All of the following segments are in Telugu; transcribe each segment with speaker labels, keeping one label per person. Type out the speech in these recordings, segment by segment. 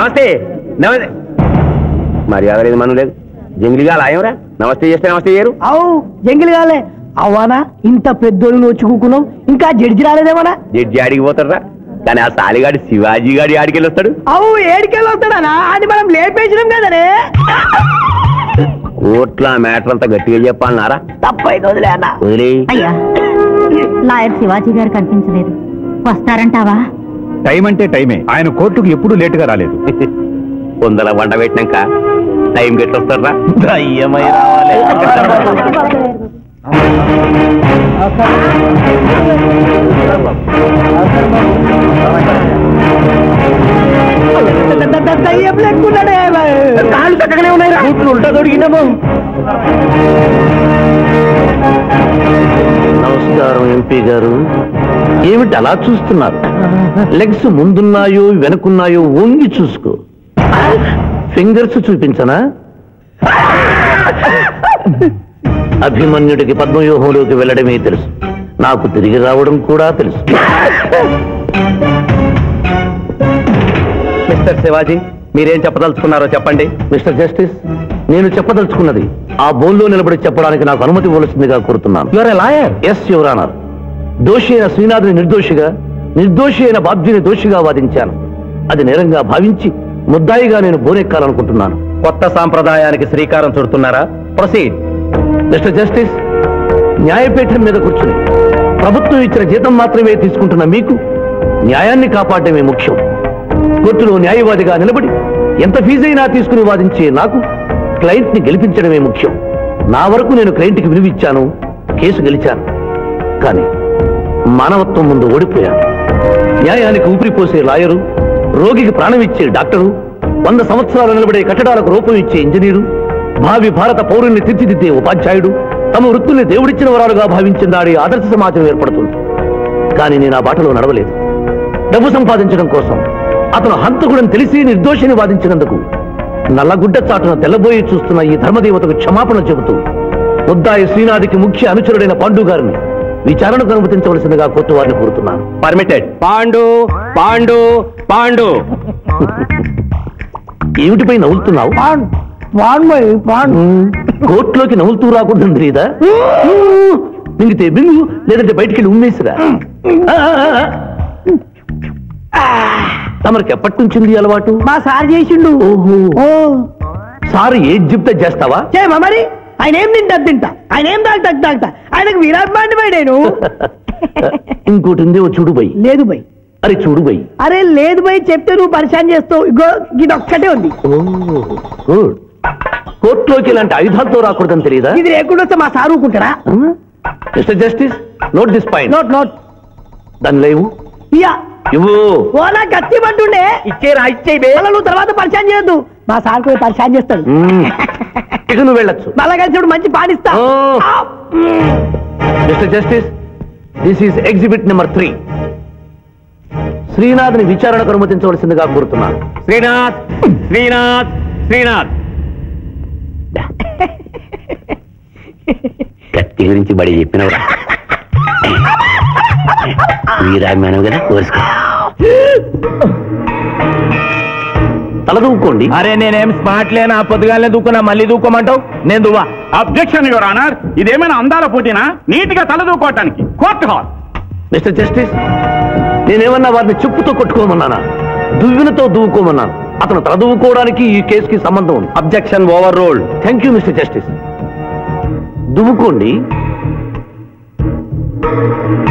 Speaker 1: నమస్తే నమస్తే మర్యాద లేదు మనం లేదు జంగిలిగా లాయంరా నమస్తే చేస్తే నమస్తే చేయరు
Speaker 2: అవు జంగిలిగాలే అవ్వానా ఇంత పెద్దోళ్ళు వచ్చుకున్నాం ఇంకా జడ్జి రాలేదేమన్నా
Speaker 1: జడ్జి ఆడికి పోతారా కానీ ఆ సాలిగాడి శివాజీ గాడి ఆడికెళ్ళి వస్తాడు
Speaker 2: అవు ఏడికెళ్ళి వస్తాడనా అది మనం లేపేసినాం కదనే
Speaker 1: కోట్ల మ్యాటర్ అంతా గట్టిగా చెప్పాలన్నారా
Speaker 2: తప్పైంది వదిలే అన్న
Speaker 1: వదిలే
Speaker 3: అయ్యా లాయర్ శివాజీ గారు కనిపించలేదు వస్తారంటావా
Speaker 4: టైం అంటే టైమే ఆయన కోర్టుకు ఎప్పుడూ లేటుగా రాలేదు
Speaker 1: కొందల వంట పెట్టినాక టైం గట్టి వస్తారా దయ్యమై రావాలి
Speaker 2: దయ్యం లేకున్నాడే కాళ్ళు చక్కగానే ఉన్నాయి ఉల్టా దొరికినాము
Speaker 5: నమస్కారం ఎంపీ గారు ఏమిటి అలా చూస్తున్నారు లెగ్స్ ముందున్నాయో వెనుకున్నాయో వంగి చూసుకో ఫింగర్స్ చూపించనా అభిమన్యుడికి పద్మవ్యూహంలోకి వెళ్ళడమే తెలుసు నాకు తిరిగి రావడం కూడా తెలుసు
Speaker 1: మిస్టర్ శివాజీ మీరేం చెప్పదలుచుకున్నారో చెప్పండి
Speaker 5: మిస్టర్ జస్టిస్ నేను చెప్పదలుచుకున్నది ఆ బోన్లో నిలబడి చెప్పడానికి నాకు అనుమతి ఇవ్వవలసిందిగా కోరుతున్నాను
Speaker 1: your a lawyer
Speaker 5: yes your honour దోషి అయిన శ్రీనాథుని నిర్దోషిగా నిర్దోషి అయిన బాబ్జీని దోషిగా వాదించాను అది నేరంగా భావించి ముద్దాయిగా నేను బోనెక్కాలనుకుంటున్నాను
Speaker 1: కొత్త సాంప్రదాయానికి శ్రీకారం చుడుతున్నారా ప్రొసీడ్
Speaker 5: మిస్టర్ జస్టిస్ న్యాయపీఠం మీద కూర్చుని ప్రభుత్వం ఇచ్చిన జీతం మాత్రమే తీసుకుంటున్న మీకు న్యాయాన్ని కాపాడటమే ముఖ్యం కోర్టులో న్యాయవాదిగా నిలబడి ఎంత ఫీజైనా తీసుకుని వాదించే నాకు క్లయింట్ ని గెలిపించడమే ముఖ్యం నా వరకు నేను క్లయింట్కి విలువిచ్చాను కేసు గెలిచాను కానీ మానవత్వం ముందు ఓడిపోయాను న్యాయానికి ఊపిరిపోసే లాయరు రోగికి ప్రాణం ఇచ్చే డాక్టరు 100 సంవత్సరాలు నిలబడే కట్టడాలకు రూపం ఇచ్చే ఇంజనీరు భావి భారత పౌరుల్ని తీర్చిదిద్దే ఉపాధ్యాయుడు తమ వృత్తుల్ని దేవుడిచ్చిన వరాలుగా భావించిన నాడి ఆదర్శ సమాజం ఏర్పడుతుంది కానీ నేను ఆ బాటలో నడవలేదు డబ్బు సంపాదించడం కోసం అతను హంతకుడని తెలిసి నిర్దోషిని వాదించినందుకు నల్లగుడ్డ చాటున తెల్లబోయి చూస్తున్న ఈ ధర్మదేవతకు క్షమాపణ చెబుతూ ముద్దాయి శ్రీనాథికి ముఖ్య అనుచరుడైన పాండు గారిని విచారణకు అనుమతించవలసిందిగా కోర్టు వారిని కోరుతున్నాను
Speaker 1: పర్మిటెడ్ పాండు పాండు పాండు
Speaker 5: ఏమిటిపై నవ్వులుతున్నావు కోర్టులోకి నవ్వులుతూ రాకూడదు తెలీదా మింగితే బింగు లేదంటే బయటికి వెళ్ళి ఉమ్మేసిరా తమరికి ఎప్పటి నుంచి అలవాటు
Speaker 2: మా సార్ చేసిండు
Speaker 5: ఓహో సార్ ఏది చెప్తే చేస్తావా
Speaker 2: చేయమా మరి ఆయన ఏం తింటా ఆయన ఏం తాగుతా ఆయనకు విరాట్ బాండి బై నేను
Speaker 5: ఇంకోటి ఉంది ఓ చూడు బై
Speaker 2: లేదు బై
Speaker 5: అరే చూడు బై
Speaker 2: అరే లేదు బై చెప్తే నువ్వు పరిశాన్ చేస్తావు ఇగో ఇది ఒక్కటే ఉంది
Speaker 5: గుడ్ కోర్టులోకి ఇలాంటి ఆయుధాలతో రాకూడదని తెలియదా
Speaker 2: ఇది లేకుండా వస్తే మా సార్ ఊరుకుంటారా
Speaker 5: mister justice note this point
Speaker 2: note
Speaker 5: దాని లేవు
Speaker 2: ఇయ్యా
Speaker 5: ఇవ్వు
Speaker 2: ఓలా గట్టి పట్టుండే
Speaker 1: ఇచ్చేరా ఇచ్చే
Speaker 2: మళ్ళా నువ్వు తర్వాత పరిశాన్ చేయొద్దు మా సార్ కూడా పరిశాన్ చేస్తాడు
Speaker 5: ఇక నువ్వు వెళ్ళొచ్చు
Speaker 2: మళ్ళా కలిసి మంచి పాడిస్తా
Speaker 5: mister justice this is exhibit number 3 శ్రీనాథ్ని విచారణకు అనుమతించవలసిందిగా కోరుతున్నాను
Speaker 1: శ్రీనాథ్ శ్రీనాథ్ శ్రీనాథ్ కత్తి గురించి బడి చెప్పినవరా వీరాజ్ఞానం కదా కోరుకో
Speaker 5: తల దూక్కోండి
Speaker 1: అరే నేనేం స్మార్ట్ లేనా పొద్దుగానే దూకున్నా మళ్ళీ దూకోమంటావు నేను దువ్వా
Speaker 4: అబ్జెక్షన్ యువర్ ఆనర్ ఇదేమైనా అందాల పోటీనా నీట్ గా తల దూకోవటానికి కోర్టు హాల్
Speaker 5: మిస్టర్ జస్టిస్ నేనేమన్నా వారిని చెప్పుతో కొట్టుకోమన్నానా దువ్వినతో దూవుకోమన్నాను అతను తల దువ్వుకోవడానికి ఈ కేసుకి సంబంధం ఉంది
Speaker 1: objection overruled
Speaker 5: thank you mister justice దువ్వుకోండి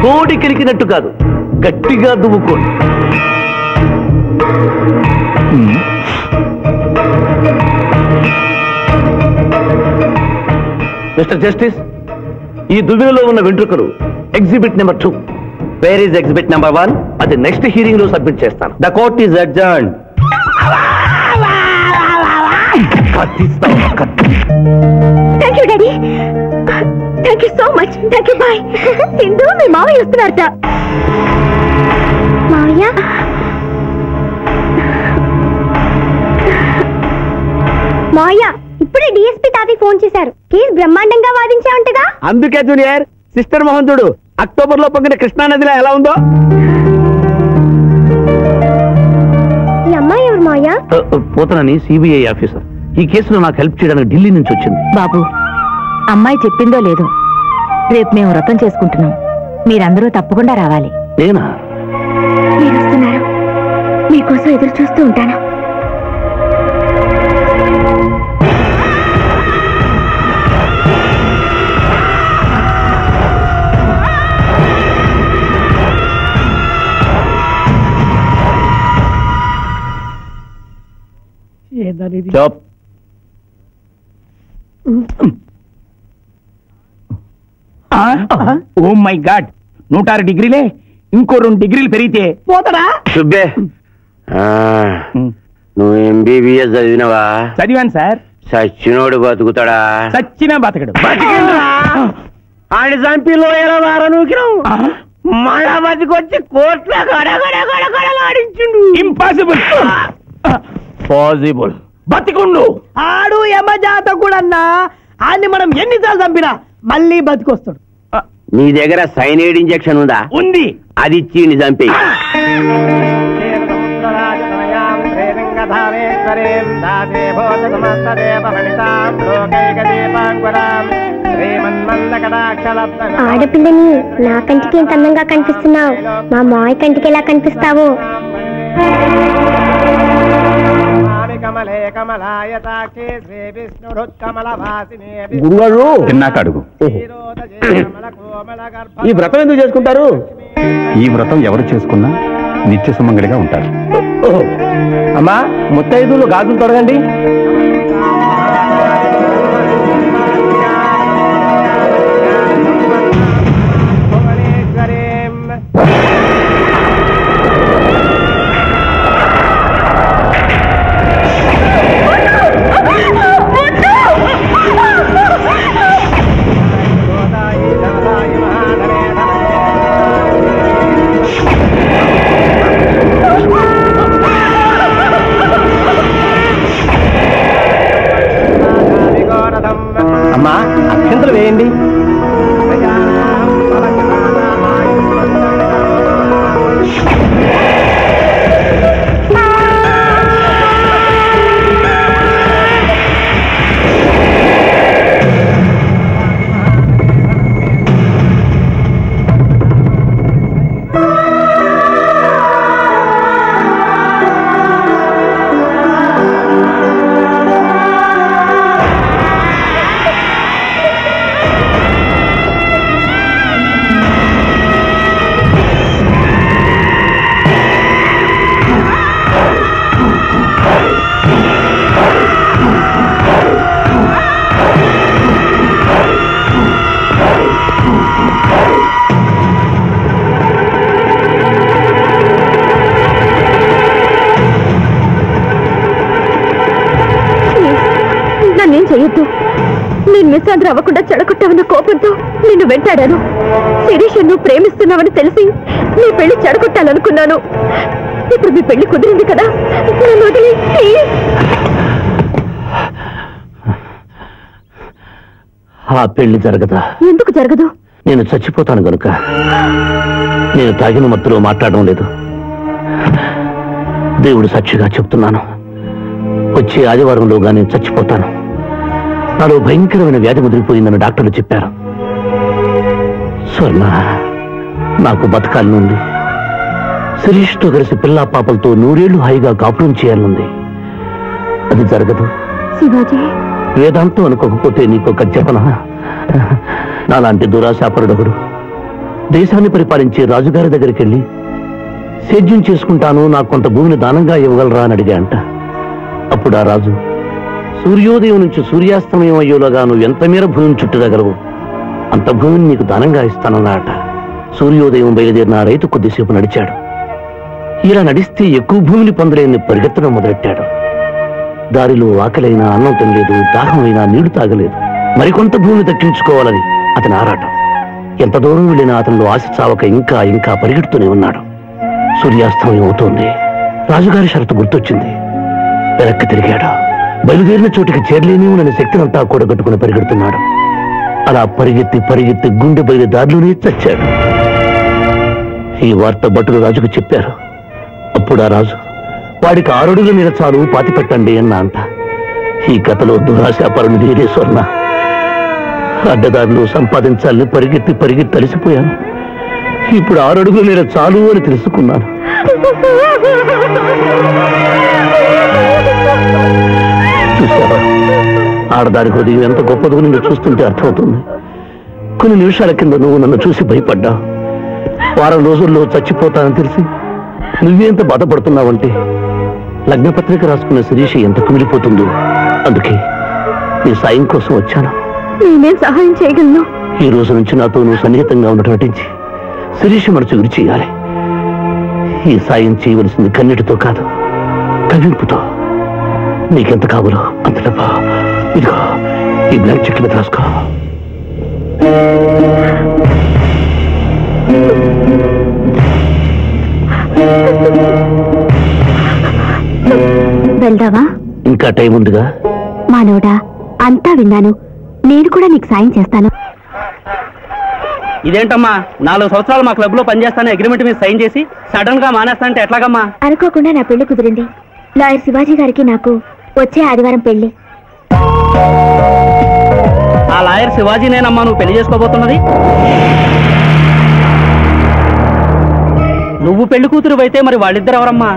Speaker 5: తోడి కెలికినట్టు కాదు గట్టిగా దువ్వుకోండి మిస్టర్ జస్టిస్ ఈ దువ్వెనలో ఉన్న వెంట్రుకలు exhibit number 2
Speaker 1: where is exhibit number 1
Speaker 5: అది నెక్స్ట్ హీరింగ్ లో సబ్మిట్ చేస్తాను
Speaker 1: the court is adjourned
Speaker 3: thank you daddy thank you so much thank you bye Sindhu మీ మావయ్య వస్తున్నారట మావయ్య మావయ్య ఇప్పుడే డిఎస్పీ తాతయ్య ఫోన్ చేశారు కేసు బ్రహ్మాండంగా వాదించావంటగా
Speaker 1: అందుకే జూనియర్ సిస్టర్ మోహన్ చూడు అక్టోబర్ లో పొంగిన కృష్ణానదిలో ఎలా ఉందో
Speaker 3: ఈ అమ్మాయి ఎవరు మాయా?
Speaker 5: పోతనని సిబిఐ ఆఫీసర్. ఈ కేసులో నాకు హెల్ప్ చేయడానికి ఢిల్లీ నుంచి వచ్చింది.
Speaker 6: బాబు, అమ్మాయి చెప్పిందో లేదో, రేపు మేము వ్రతం చేసుకుంటున్నాం. మీరందరూ తప్పకుండా రావాలి.
Speaker 5: నేనా?
Speaker 3: మీరు వస్తున్నారు, మీకోసం ఎదురు చూస్తూ ఉంటాను.
Speaker 4: ఓ మై గాడ్, 106 డిగ్రీలే. ఇంకో 2 డిగ్రీలు పెరిగితే
Speaker 2: పోతాడా?
Speaker 1: సుబ్బే, నువ్వు ఎంబీబీఎస్ చదివినవా?
Speaker 4: చదివాను సార్.
Speaker 1: సచ్చినోడు బతుకుతాడా?
Speaker 4: చచ్చినా బతకడు.
Speaker 1: ఆయన చంపిలో ఎలా వారనూకినావు, మళ్ళా బతికొచ్చి కోట్ల గడగడగడగడలాడించిండు.
Speaker 4: ఇంపాసిబుల్.
Speaker 5: పాసిబుల్.
Speaker 4: బతికుండు.
Speaker 2: ఆడు యమజాతకుడన్నా, ఆన్ని మనం ఎన్నిసార్లు చంపినా మళ్ళీ బతికొస్తాడు.
Speaker 1: నీ దగ్గర సైనైడ్ ఇంజెక్షన్ ఉందా?
Speaker 4: ఉంది.
Speaker 1: అది ఇచ్చి నీ చంపి.
Speaker 3: ఆడపిల్లని నా కంటికి ఎంత అందంగా కనిపిస్తున్నావు, మా మాయ కంటికి ఎలా కనిపిస్తావు?
Speaker 4: గురుగారు తిన్నాక అడుగు.
Speaker 5: ఈ వ్రతం ఎందుకు చేసుకుంటారు?
Speaker 4: ఈ వ్రతం ఎవరు చేసుకున్నా నిత్య సుమంగళిగా ఉంటారు.
Speaker 5: అమ్మా, ముత్తైదులు గాజులు తొడగండి. అమ్మా, అక్షంతలు వేయండి.
Speaker 3: నన్నేం చెయ్యొద్దు. నేను మిస్సాంధ్ర అవ్వకుండా చెడగొట్టావన్న కోపంతో నిన్ను వెంటాడాను. శిరీష్ నువ్వు ప్రేమిస్తున్నావని తెలిసి నీ పెళ్లి చెడగొట్టాలనుకున్నాను. ఇప్పుడు మీ పెళ్లి కుదిరింది కదా, నన్ను వదిలి ప్లీజ్.
Speaker 5: ఆ పెళ్లి జరగదా?
Speaker 3: ఎందుకు జరగదు?
Speaker 5: నేను చచ్చిపోతాను గనుక. నేను తాగిన మత్తులో మాట్లాడడం లేదు. దేవుడు సాక్షిగా చెప్తున్నాను, వచ్చే ఆదివారంలోగా నేను చచ్చిపోతాను. నాలో భయంకరమైన వ్యాధి ముదిరిపోయిందని డాక్టర్లు చెప్పారు. స్వర్ణ, నాకు బతకాలనుంది. శిరీష్తో కలిసి పిల్లా పాపలతో 100 ఏళ్లు హాయిగా కాపురం చేయాలనుంది. అది జరగదు.
Speaker 3: శివాజీ,
Speaker 5: వేదాంతం అనుకోకపోతే నీకొక జపన. నాలాంటి దురాశాపరుడొకడు దేశాన్ని పరిపాలించే రాజుగారి దగ్గరికి వెళ్ళి సేద్యం చేసుకుంటాను, నాకు కొంత భూమిని దానంగా ఇవ్వగలరా అని అడిగా అంట. అప్పుడు ఆ రాజు, సూర్యోదయం నుంచి సూర్యాస్తమయం అయ్యేలాగా నువ్వు ఎంత మేర భూమిని చుట్టుదగలవు అంత భూమిని నీకు దానంగా ఇస్తానన్నాట. సూర్యోదయం బయలుదేరిన రైతు కొద్దిసేపు నడిచాడు. ఇలా నడిస్తే ఎక్కువ భూమిని పొందలేని పరిగెత్తడం మొదలెట్టాడు. దారిలో ఆకలైనా అన్నం తినలేదు, దాహమైనా నీళ్లు తాగలేదు. మరికొంత భూమిని దక్కించుకోవాలని అతని ఆరాటం. ఎంత దూరం వెళ్ళినా అతనిలో ఆశ చావక ఇంకా ఇంకా పరిగెడుతూనే ఉన్నాడు. సూర్యాస్తమయం అవుతోంది. రాజుగారి షరతు గుర్తొచ్చింది. వెనక్కి తిరిగాడు. బయలుదేరిన చోటికి చేరలేనేమోనని శక్తినంతా కూడగట్టుకుని పరిగెడుతున్నాడు. అలా పరిగెత్తి పరిగెత్తి గుండె బయలు దారిలోనే చచ్చాడు. ఈ వార్త భటులు రాజుకు చెప్పారు. అప్పుడు ఆ రాజు వాడికి 6 అడుగుల మీద చాలు పాతి పెట్టండి అన్న అంట. ఈ కథలో దురాశాపరుని నేనే స్వర్ణ. అడ్డదారులు సంపాదించాలని పరిగెత్తి పరిగెత్తి తలిసిపోయాను. ఇప్పుడు 6 అడుగుల మీద చాలు అని తెలుసుకున్నాను. చూసావా, ఆడదానికి హృదయం ఎంత గొప్పదో నిన్ను చూస్తుంటే అర్థమవుతుంది. కొన్ని నిమిషాల కింద నువ్వు నన్ను చూసి భయపడ్డావు. వారం రోజుల్లో చచ్చిపోతానని తెలిసి నువ్వేంత బాధపడుతున్నావంటే లగ్నపత్రిక రాసుకున్న శిరీష ఎంత కుమిలిపోతుందో. అందుకే నీ సాయం కోసం వచ్చాను.
Speaker 3: నేనేం సహాయం చేయగలను?
Speaker 5: ఈ రోజు నుంచి నాతో నువ్వు సన్నిహితంగా ఉన్నట్టు నటించి శిరీష మనసు విడి చేయాలి. ఈ సాయం చేయవలసింది కన్నీటితో కాదు, కవింపుతో. నీకెంత కావాలో అంత డబ్బా ఇదిగో, ఈ బ్లాక్ చెక్ మీద రాసుకో.
Speaker 3: వెళ్దావా?
Speaker 5: ఇంకా టైం ఉందిగా.
Speaker 3: మానవుడా, అంతా విన్నాను. నేను కూడా నీకు సాయం చేస్తాను.
Speaker 2: ఇదేంటమ్మా, 4 సంవత్సరాలు మా క్లబ్ లో పనిచేస్తాను అగ్రిమెంట్ మీద సైన్ చేసి సడన్ గా మానేస్తానంటే ఎట్లాగమ్మా?
Speaker 3: అనుకోకుండా నా పెళ్లి కుదిరింది. లాయర్ శివాజీ గారికి నాకు వచ్చే ఆదివారం పెళ్లి.
Speaker 2: ఆ లాయర్ శివాజీనేనమ్మా నువ్వు పెళ్లి చేసుకోబోతున్నది? నువ్వు పెళ్లి కూతురు అయితే మరి వాళ్ళిద్దరు ఎవరమ్మా?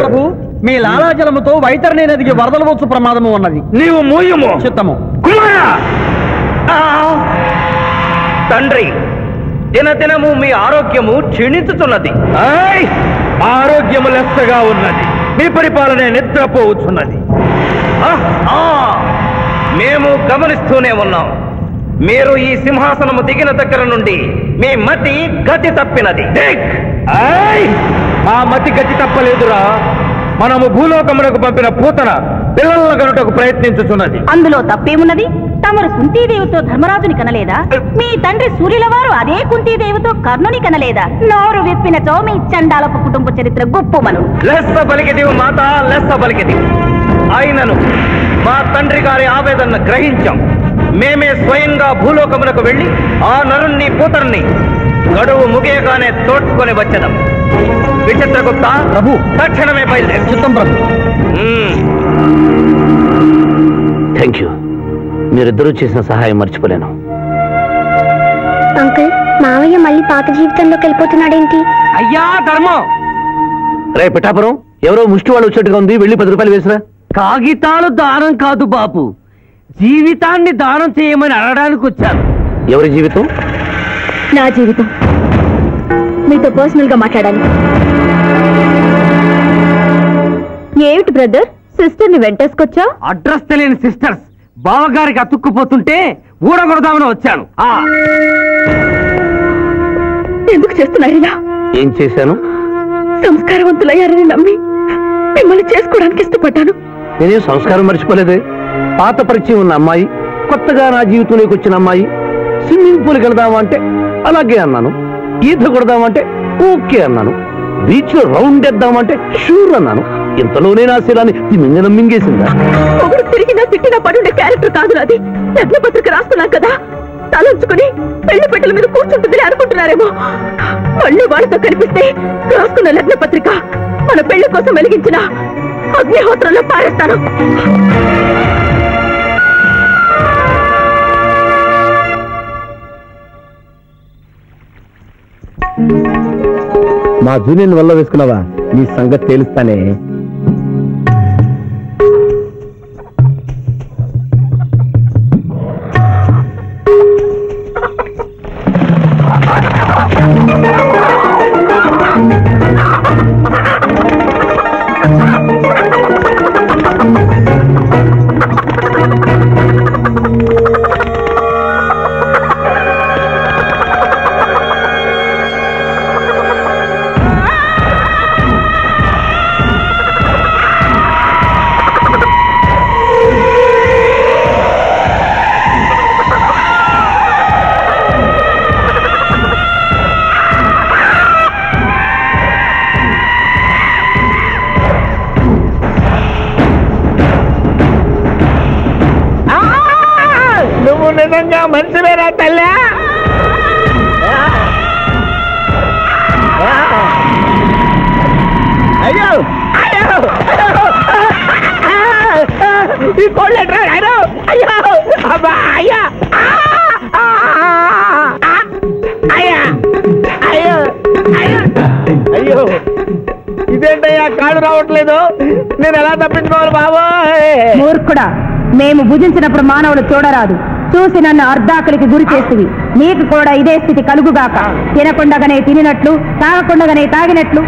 Speaker 2: ప్రభు, మీ లాలాజలముతో వైతరణి నదికి వరదలు వచ్చు ప్రమాదము ఉన్నది.
Speaker 1: నీవు మూయము
Speaker 2: చిత్తము.
Speaker 1: తండ్రి, దినదినము మీ ఆరోగ్యము క్షీణించుతున్నది. ఆరోగ్యము లెస్సగా ఉన్నది. మీ పరిపాలనే నిద్రపోవచ్చున్నది. మేము గమనిస్తూనే ఉన్నాం. మీరు ఈ సింహాసనము దిగిన దగ్గర నుండి మీ మతి గతి తప్పినది. మా మతి గతి తప్పలేదురా. మనము భూలోకమునకు పంపిన పూతన పిల్లలను కనుటకు ప్రయత్నించుచున్నది.
Speaker 6: అందులో తప్పేమున్నది? తమరు కుంతీదేవితో ధర్మరాజుని కనలేదా? మీ తండ్రి సూర్యుల వారు అదే కుంతీదేవితో కర్ణుని కనలేదా? నోరు విప్పినచో మీ చండాలపు కుటుంబ చరిత్ర గొప్పమను.
Speaker 1: లెస్స పలికిదివు మాత, లెస్స పలికిదివు. ఆయనను మా తండ్రి గారి ఆవేదన గ్రహించాం. మేమే స్వయంగా భూలోకమునకు వెళ్లి ఆ నరుణ్ణి పూతరుని గడువు ముగియగానే తోడ్చుకొని వచ్చేదాం. విచిత్రగుప్త ప్రభు, తక్షణమే బయలుదేరు.
Speaker 2: చిత్తం ప్రభు.
Speaker 5: Thank you. మీరిద్దరూ చేసిన సహాయం మర్చిపోలేను.
Speaker 3: అంకుల్, మావయ్య మళ్ళీ పాత జీవితంలోకి వెళ్ళిపోతున్నాడేంటి?
Speaker 2: అయ్యా ధర్మం!
Speaker 5: రే పిఠాపురం, ఎవరో ముష్టి వాళ్ళు వచ్చేట్టుగా ఉంది, వెళ్ళి 10 రూపాయలు వేసినా.
Speaker 2: కాగితాలు దానం కాదు బాబు, జీవితాన్ని దానం చేయమని అడగడానికి వచ్చాను.
Speaker 5: ఎవరి జీవితం?
Speaker 3: నా జీవితం. మీతో పర్సనల్ గా మాట్లాడాలి. ఏమిటి బ్రదర్, సిస్టర్ ని వెంటేసుకొచ్చా?
Speaker 2: అడ్రస్ తెలియని సిస్టర్స్ బావగారికి అతుక్కుపోతుంటే ఊడగొడదామని వచ్చాను.
Speaker 3: ఎందుకు చేస్తున్నారు ఇలా?
Speaker 5: ఏం చేశాను?
Speaker 3: సంస్కారవంతులయ్యారని నమ్మి మిమ్మల్ని చేసుకోవడానికి ఇష్టపడ్డాను.
Speaker 5: నేనేం సంస్కారం మర్చిపోలేదే. పాత పరిచయం ఉన్న అమ్మాయి, కొత్తగా నా జీవితంలోకి వచ్చిన అమ్మాయి. స్విమ్మింగ్ పూల్కి వెళదామా అంటే అలాగే అన్నాను. ఈత కొడదామంటే ఓకే అన్నాను. బీచ్ లో రౌండ్ వేద్దామంటే షూర్ అన్నాను. ఇంతలోనే నా శీలాన్ని తిమింగనం మింగేసిందా?
Speaker 3: ఒకడు తిరిగినా తిట్టినా పడుండే క్యారెక్టర్ కాదు నాది. లగ్న పత్రిక రాసుకున్నాం కదా, తలంచుకుని పెళ్లి పెట్టెల మీద కూర్చుంటుందని అనుకుంటున్నారేమో. మళ్ళీ వాళ్ళతో కనిపిస్తే రాసుకున్న లగ్న పత్రిక మన పెళ్లి కోసం వెలిగించిన అగ్నిహోత్రంలో పారేస్తాను.
Speaker 1: మా జూనియర్ వల్ల వేసుకున్నావా? నీ సంగతి తేలుస్తానే.
Speaker 2: నిజంగా మంచివేనా తల్లి? అయ్యో అయ్యో ఈ కోళ్ళు ఎట్రా అయ్యో అయ్యో అబ్బా అయ్యా అయ్యా అయ్యో అయ్యో అయ్యో ఇదేంటయ్యా కాళ్ళు రావట్లేదు, నేను ఎలా తప్పించుకోవాలి బాబోయ్?
Speaker 6: మూర్ఖుడా, మేము భుజించినప్పుడు మానవులు చూడరాదు, చూసి నన్ను అర్ధాకలికి గురి చేస్తుంది. నీకు కూడా ఇదే స్థితి కలుగుగాక. తినకుండగానే తినినట్లు, తాగకుండగానే తాగినట్లు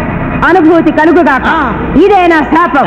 Speaker 6: అనుభూతి కలుగుగాక. ఇదే నా శాపం.